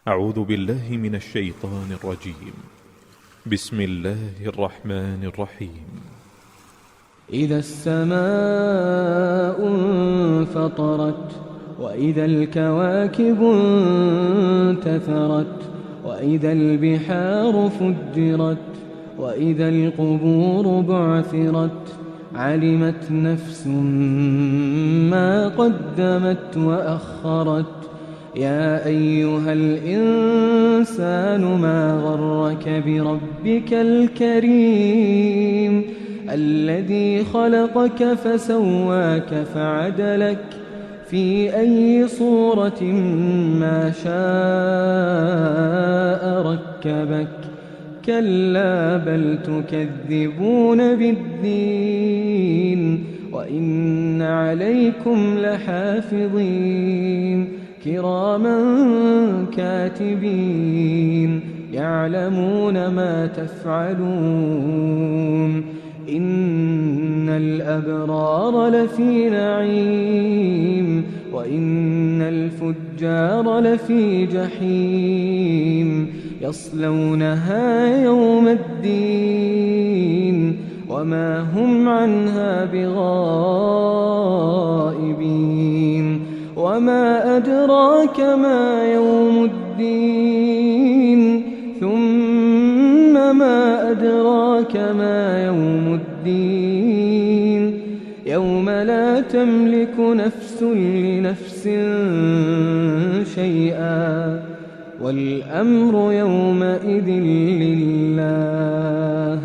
أعوذ بالله من الشيطان الرجيم. بسم الله الرحمن الرحيم. إذا السماء انفطرت وإذا الكواكب انتثرت وإذا البحار فجرت وإذا القبور بعثرت علمت نفس ما قدمت وأخرت يا أيها الإنسان ما غرك بربك الكريم الذي خلقك فسواك فعدلك في أي صورة ما شاء ركبك كلا بل تكذبون بالدين وإن عليكم لحافظين كراما كاتبين يعلمون ما تفعلون إن الأبرار لفي نعيم وإن الفجار لفي جحيم يصلونها يوم الدين وما هم عنها بغائبين وما أدراك ما يوم الدين ثم ما أدراك ما يوم الدين يوم لا تملك نفس لنفس شيئا والأمر يومئذ لله